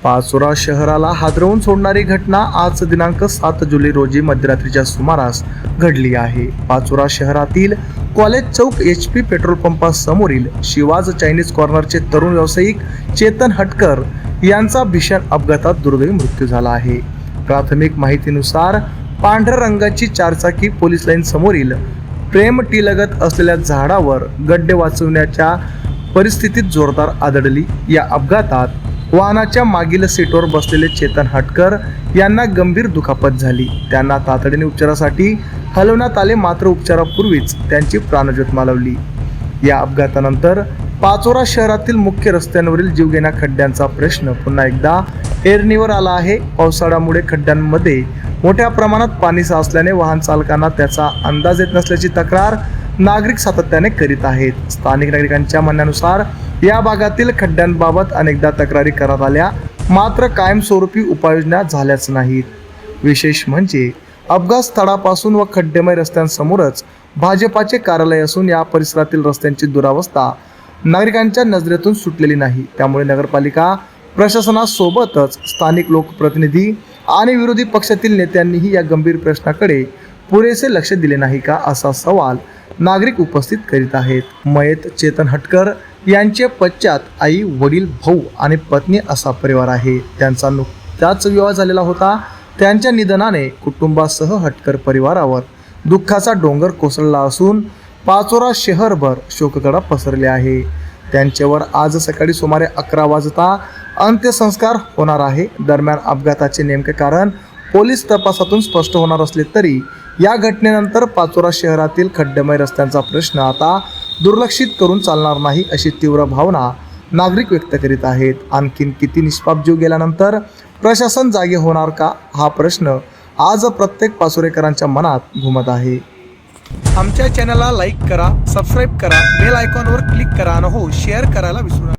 पाचोरा शहराला हादरवून सोडणारी घटना आज दिनांक 7 जुलै रोजी मध्यरात्रीच्या सुमारास घडली आहे। पाचोरा शहरातील कॉलेज चौक HP पेट्रोल पंपासमोरील शिवाज चायनीज कॉर्नरचे तरुण व्यावसायिक चेतन हटकर यांचा भीषण अपघातात दुर्दैवी मृत्यू झाला आहे। प्राथमिक माहितीनुसार पांढऱ्या रंगाची चारचाकी पोलीस लाईन समोरील प्रेम टी लगत असलेल्या झाडावर गड्डे वाचवण्याच्या परिस्थितीत जोरदार आदळली। या अपघातात वाहनाच्या मागील सीटवर बसलेले चेतन हटकर यांना गंभीर दुखापत झाली। त्यांना तातडीने उपचारासाठी हलवण्यात आले, मात्र उपचारापूर्वीच त्यांची प्राणज्योत मालवली। या अपघातानंतर पाचोरा शहरातील मुख्य रस्त्यांवरील जीवघेण्या खड्ड्यांचा प्रश्न पुन्हा एकदा ऐरणीवर आला आहे। पावसाळ्यामुळे खड्ड्यांमध्ये मोठ्या प्रमाणात पाणी साचल्याने वाहन चालकांना त्याचा अंदाज येत नसल्याची तक्रार नागरिक सातत्याने करीत आहेत। स्थानिक नागरिकांच्या म्हणण्यानुसार या भागातील खड्ड्यांबाबत अनेकदा तक्रारी करण्यात आल्या, मात्र कायमस्वरूपी उपाययोजना झाल्याच नाहीत। विशेष म्हणजे अपघात स्थळापासून व खड्डेमय रस्त्यांसमोरच भाजपाचे कार्यालय असून या परिसरातील रस्त्यांची दुरावस्था नागरिकांच्या नजरेतून सुटलेली नाही। त्यामुळे नगरपालिका प्रशासनासोबतच स्थानिक लोकप्रतिनिधी आणि विरोधी पक्षातील नेत्यांनीही या गंभीर प्रश्नाकडे पुरेसे लक्ष दिले नाही का, असा सवाल नागरिक उपस्थित करीत आहेत। मयत चेतन हटकर यांचे पश्चात आई, वडील, भाऊ आणि पत्नी असा परिवार आहे। त्यांचा नुकताच विवाह झालेला होता। त्यांच्या निधनाने कुटुंबासह हटकर परिवारावर दुःखाचा डोंगर कोसळला असून पाचोरा शहरभर शोककळा पसरली आहे। त्यांच्यावर आज सकाळी सुमारे 11 वाजता अंत्यसंस्कार होणार आहे। दरम्यान अपघाताचे नेमके कारण पोलीस तपासातून स्पष्ट होणार असले तरी या घटनेनंतर पाचोरा शहरातील खड्डेमय रस्त्यांचा प्रश्न आता दुर्लक्षित करून चालणार नाही, अशी तीव्र भावना नागरिक व्यक्त करीत आहेत। आणखीन किती निष्पाप जीव गेल्यानंतर प्रशासन जागे होणार का, हा प्रश्न आज प्रत्येक पाचोरेकरांच्या मनात घुमत आहे। आमच्या चॅनलला लाईक करा, सबस्क्राईब करा, बेल आयकॉनवर क्लिक करा आणि हो शेअर करायला विसरू नका।